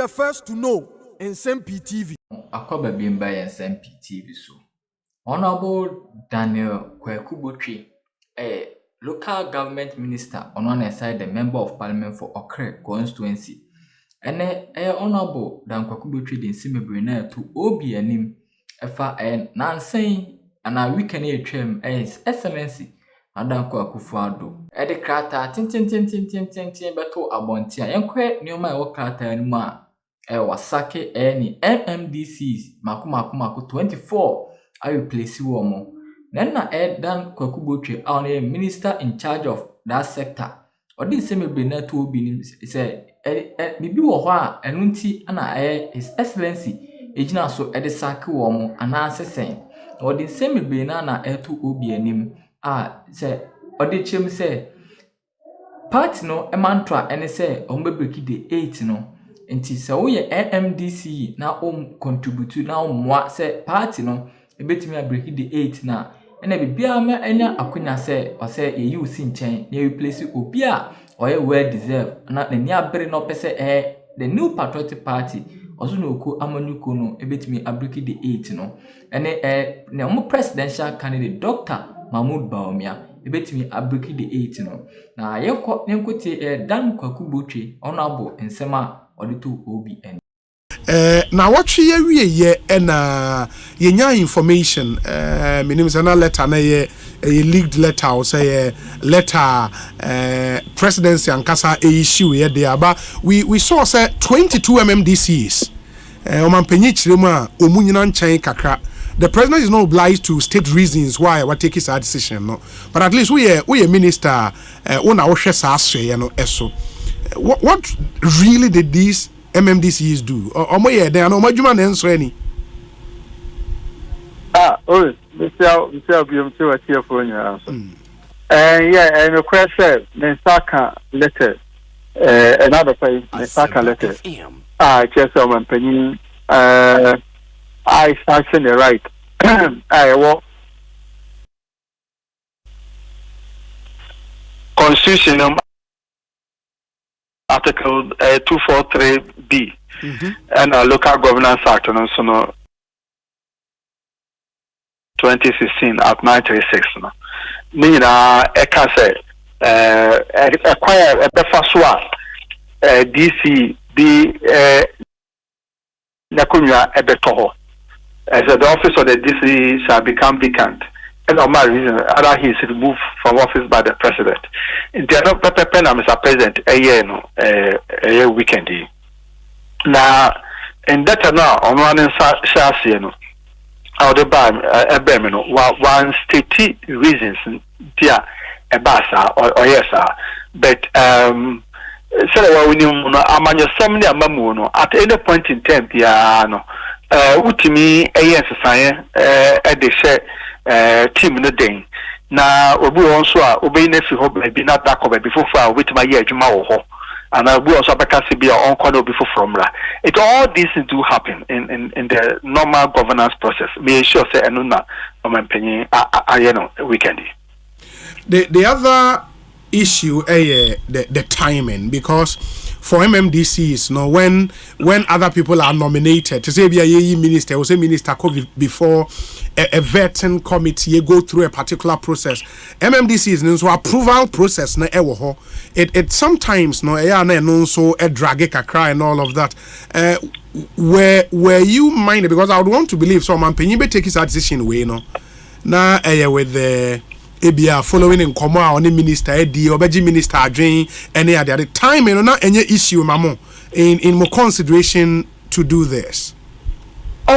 the first to know Nsem-Pii TV. Akoba bimba Nsem-Pii TV so. Honorable Daniel Kweku Botwey, local government minister on one side, the member of parliament for Okre constituency. And Honorable Dan Kweku Botwey the Nsem-Pii to Obi anim efa Nansei and a weekend HM as SMNC Addo Addo. The krata tin beto abontia. Yenkwe nyoma e krata anima wasake any MMDCEs maku 24 I replace womo. Then na Dan Kweku Botwey our minister in charge of that sector. Or this Nsem-Pii na to Obi say bibi wo ho a enu nti na his excellency ejina so e de sake womo anasesen. Or the Nsem-Pii na to Obi anim say odi chem say part no emantra ene say ombebeki the 8 no nti say wo ye MMDCE na contribute na mwa say party no ebetimi abreki the 8 na ene bibia ma enya akonya say o say ye use nchen na replace obi a oye well deserve na ni abere no pese the new patriotic party also no ko amanyuko no ebetimi abreki the 8 no ene na mo presidential candidate Dr. Mahmoud Baumia ebetimi abreki the 8 no na yenkote Dan Kweku Botwey honorable nsema odito OBN na watwe ye na yenya information minim say na letter na ye leaked letter or say letter presidency ankasa issue ye there but we saw say 22 MMDCEs omampanyi chiremu a omunyina nchan kakra. The president is not obliged to state reasons why what take his decision, no. But at least we are minister on our eso. What really did these MMDCEs do? Or they are no majuman answer any. Mr. BMC here for your answer. Yeah, and the question Nsaka letter another place Nsaka letter. Just on penny I sanction the right. I will Constitution Article 243B and a Local Governance Act and also no 2016 at 936. Nina Ekase acquire a befaswa DCE Nakunya Ebetoho. As the office of the DCE shall become vacant, and on my reason, other he is removed from office by the president. In the other paper, Mr. President, a year weekend. Now, in that now, on one chassis, out the bar, a bemin, one state reasons, dear, a bassa or yes, but so we knew among some mamuno at any point in time, piano. Utimi science at the share team in the day. Now, we also obey Nessie Hope, be not that over before with my year Jumao, and I will also be our own corner before formula. It all these do happen in the normal governance process. May sure say Anuna on my opinion, weekend. The other issue the timing, because for MMDCs, when other people are nominated, to say be a minister or say minister before a vetting committee, you go through a particular process. MMDCs so approval process na ewo it sometimes so a drag cry and all of that. Were you minded, because I would want to believe so man penny be take his decision way na with the ebia following in command on the minister obeji minister adwen any at the time na any issue mamo in more consideration to do this. Me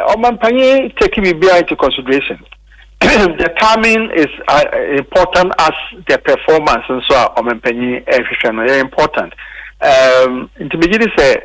Omanpanye taking me into consideration. The timing is important as the performance, and so Omanpanye is important. Intermediate say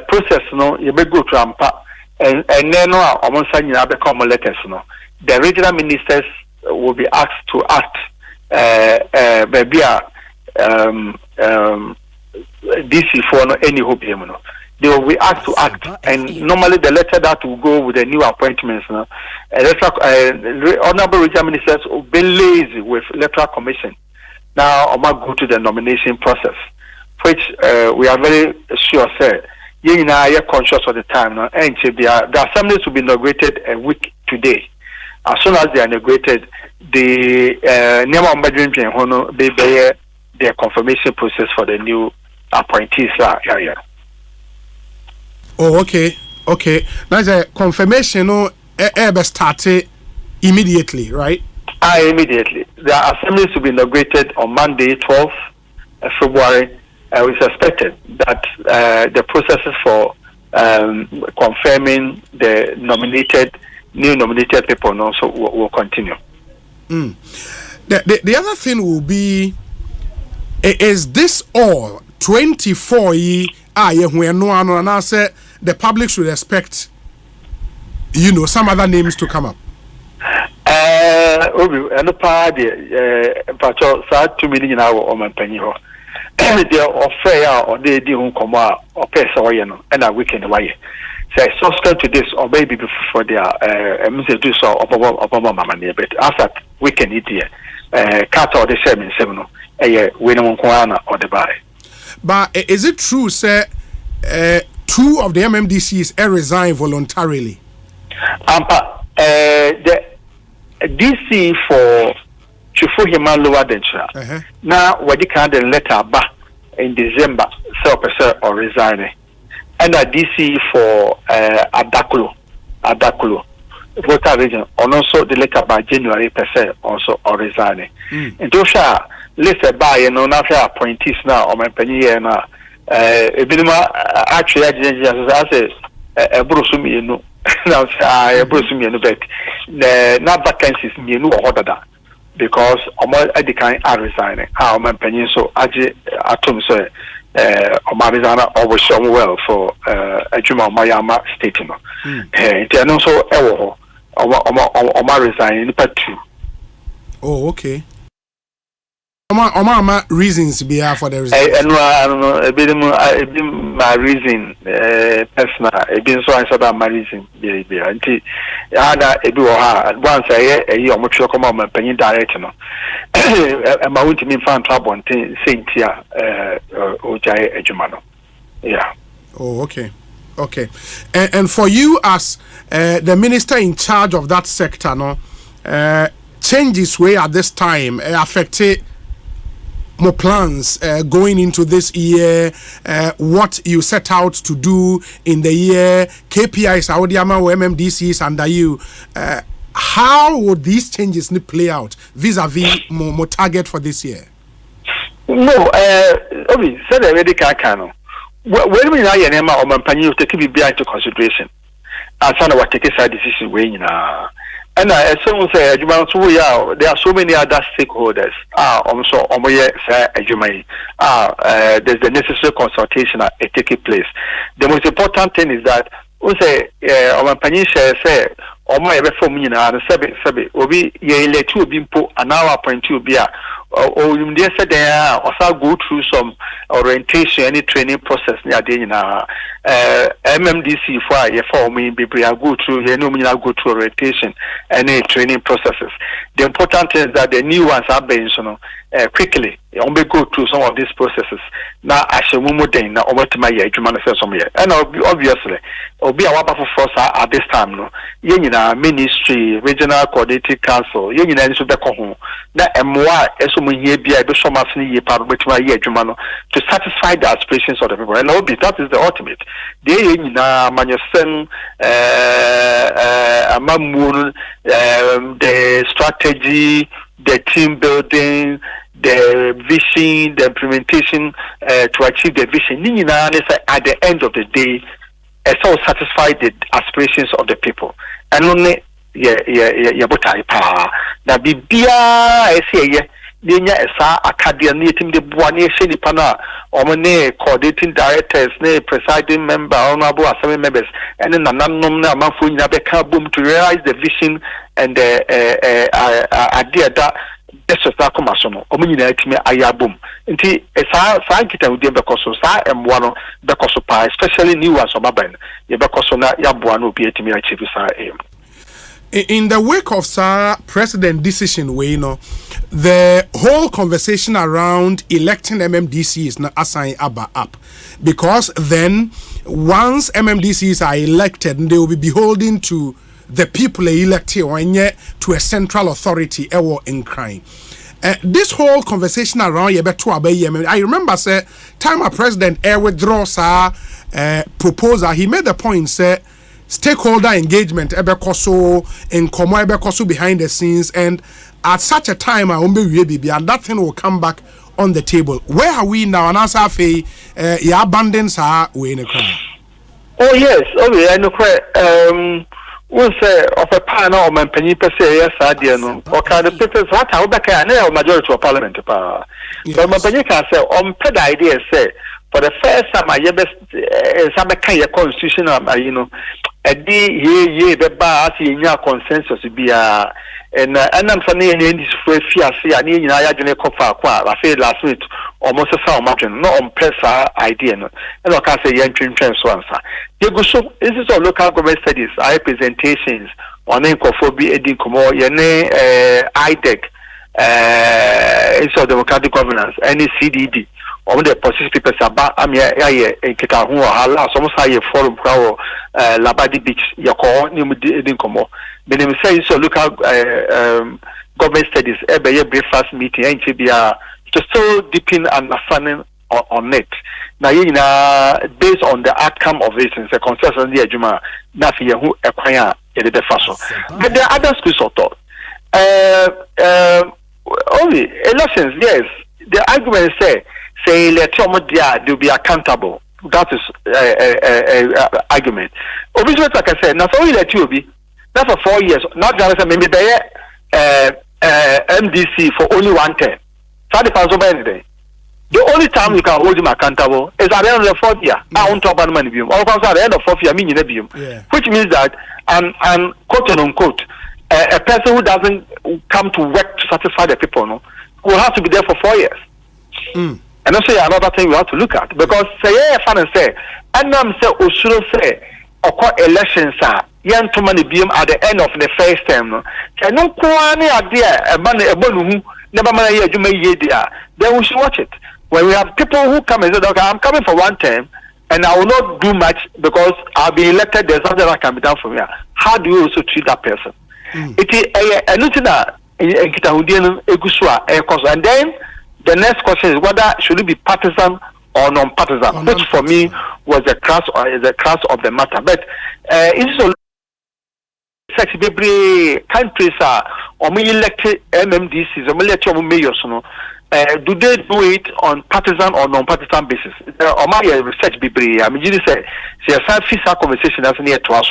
process you be go to ampa and then Omansanya become letters the regional ministers will be asked to act maybe DC for any hope. They will be asked to act, and normally the letter that will go with the new appointments. Honorable regional ministers will be lazy with electoral commission. Now, I might go to the nomination process. which we are very sure, sir. You know, are conscious of the time now. And the assemblies will be inaugurated a week today. As soon as they are inaugurated, the their confirmation process for the new appointees. Oh, okay. Now the confirmation started immediately, right? Immediately. The assemblies will be inaugurated on Monday, 12th February. We suspected that the processes for confirming the new nominated people also will continue. The other thing will be, is this all 24 when and I said the public should expect, some other names to come up? And the party, but 2 million hour or my penny. They are fair or they do come out or pay sorry and a weekend away. So subsequent to this or maybe before their do so but after weekend it cut or the 7 a winner or the buy. But is it true, sir? 2 of the MMDCs resign voluntarily. The DC for Chifu Himan lower than now, what you can't letter back in December, so or resign. And a DC for Addo, voter region, and also the letter by January also or resigning. And those are listed by after appointees now or my penny and a bit more actually as a brosumi now I brosumi bet the not vacancies me no order because the kind are resigning. How my penny so atom so Omabizana always show well for a Juma Mayama state. And also Oma resigning in part 2. Oh, okay. Oma reasons be for the reason. I don't know. A bit my reason, personal. A bit so I said my reason. Until once a year, much come on my penny director. And my winter mean fan trouble and Saint Tia, Ojai Ejumano. Yeah. Oh, okay. And for you as the minister in charge of that sector, changes way at this time affected more plans going into this year, what you set out to do in the year, KPIs, Audiama or MMDCs under you. How would these changes play out vis-a-vis more target for this year? No, Obi said already Kakano. When we are in Emma or Mampani, take it into consideration. As I was taking side decision way now. And as soon as there are so many other stakeholders. Also, there's the necessary consultation taking place. The most important thing is that we say, say, my reform and Sabi, Obi, ye let you be put an hour point to be or you said there also go through some orientation, any training process near the MMDC for me, be go through, go through orientation, any training processes. The important thing is that the new ones are being quickly. We go through some of these processes. Now, I shall move then. Now, over to my human affairs. And obviously, will be a wonderful force at this time. No, ministry, regional coordinating council, union and Subeco. Now, MY, SOME, so much part which my human to satisfy the aspirations of the people. And that is the ultimate. The Manusen, Mamoon, the strategy, the team building, the vision, the implementation to achieve the vision. At the end of the day, it's all satisfy the aspirations of the people. And only botai power. Now, Bibia, I say, academy team the Buanese Nipana, Omane, coordinating directors, presiding member, honorable assembly members, and then Nanamna Mafuina Beka boom to realize the vision and the idea that. This is not commercial. Omunina ayabum. Inti esa kita udi bekoso sa M1 bekoso pa especially new ones on maben. Ye bekoso na yabuano bi etimi achieve sa aim. In the wake of Sir President decision, the whole conversation around electing MMDCs is not assigned up because then once MMDCs are elected, they will be beholden to the people they elected when to a central authority in crime. This whole conversation around I remember say time a president withdraws proposal, he made the point say stakeholder engagement in komo behind the scenes, and at such a time and that thing will come back on the table. Where are we now? And as I say, abundance are we in a crime. Oh yes, I know. We say of a panel or man penny per se, yes, I dear no. Or can the papers what how back a majority of parliament power. But my penny can say on ped idea say for the first time I ever some kind of constitution a day the bar in your consensus be and I'm funny in this way fear see I need I I said last week almost a sound margin, not on press idea no. And I can say young trans once. You go so this is all local government studies, presentations on incophobia edin como yene IDEC democratic governance, any CDD. On the position papers about Kita who are last almost high forum crowd Labadi Beach, Yako, Nimu Komo. But they say so local government studies every breakfast meeting and to still deepen understanding on it. Now based on the outcome of this and the consensus the Juma Nafi who acquire the faso. But there are other schools of thought. Only elections, yes. The argument say let they'll be accountable. That is argument. Obviously, like I said, not only let you be, not for 4 years, not just maybe MDC for only 1 term. The only time you can hold him accountable is at the end of the 4th year. I won't talk about money beam. Or at the end of 4th year, meaning which means that and quote unquote a person who doesn't come to work to satisfy the people will have to be there for 4 years. And also another thing we have to look at, because say and I'm say Osuro say elections are young to money beam at the end of the first term. No kwani idea a man a bonu never mind you may year then we should watch it. When we have people who come and say, okay, I'm coming for 1 term and I will not do much because I'll be elected, there's nothing that can be done for me. How do you also treat that person? It is and then the next question is whether should it be partisan or non-partisan, which for me was the crux of the matter. But it's so such countries are elected MMDCs or elected mayors. Do they do it on partisan or non-partisan basis? Or my research be I mean, you say a FISA conversation that's near to us.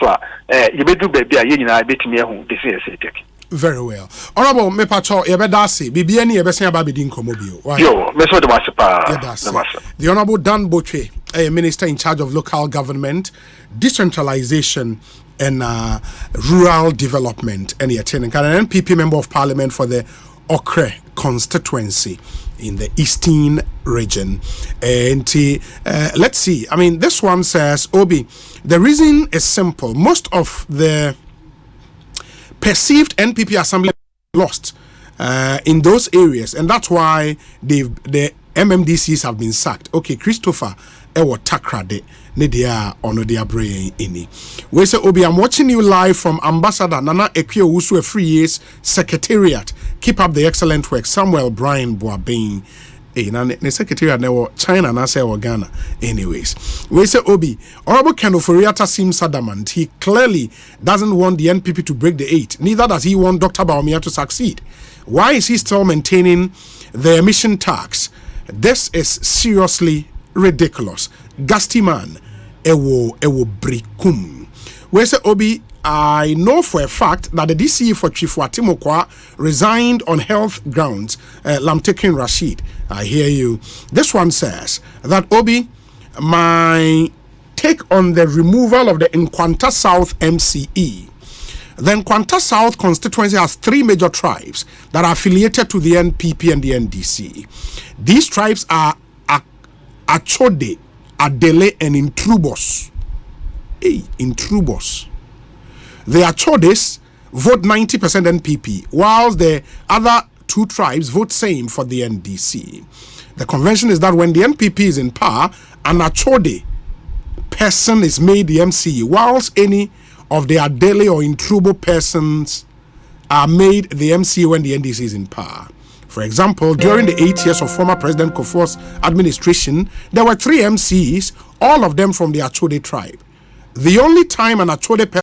You may do baby I bet me who this is take. Very well. Honorable Mepacho, Yabedasi, Bibiani, Yabesia Babidin Komobio. Yo, the Honorable Dan Botwey, a minister in charge of local government, decentralization, and rural development, and an NPP member of parliament for the Okre constituency in the eastern region. And let's see, I mean, this one says, Obi, the reason is simple. Most of the perceived NPP assembly lost in those areas, and that's why the MMDCs have been sacked. Okay, Christopher Ewo Takrade Nidia ono dia brain ini. We say Obi, I'm watching you live from Ambassador Nana Ekwe Usu 3 years Secretariat. Keep up the excellent work. Samuel Brian Boabin. The secretariat never China and I say Ghana. Anyways, we say Obi, Honorable Ken Oforiatta seems adamant. He clearly doesn't want the NPP to break the 8. Neither does he want Dr. Baumia to succeed. Why is he still maintaining the emission tax? This is seriously ridiculous. Gasti man, ewo brikum. We say Obi, I know for a fact that the DCE for Chief Watimokwa resigned on health grounds. Lamtekin Rashid, I hear you. This one says that Obi, my take on the removal of the Nkwanta South MCE. The Nkwanta South constituency has 3 major tribes that are affiliated to the NPP and the NDC. These tribes are Achode, Adele, and Intrubos. Intrubos. The Achodes vote 90% NPP, whilst the other two tribes vote same for the NDC. The convention is that when the NPP is in power, an Achode person is made the MCE, whilst any of the Adele or Intrubo persons are made the MCE when the NDC is in power. For example, during the 8 years of former President Kufuor's administration, there were 3 MCEs, all of them from the Achode tribe. The only time an Achode person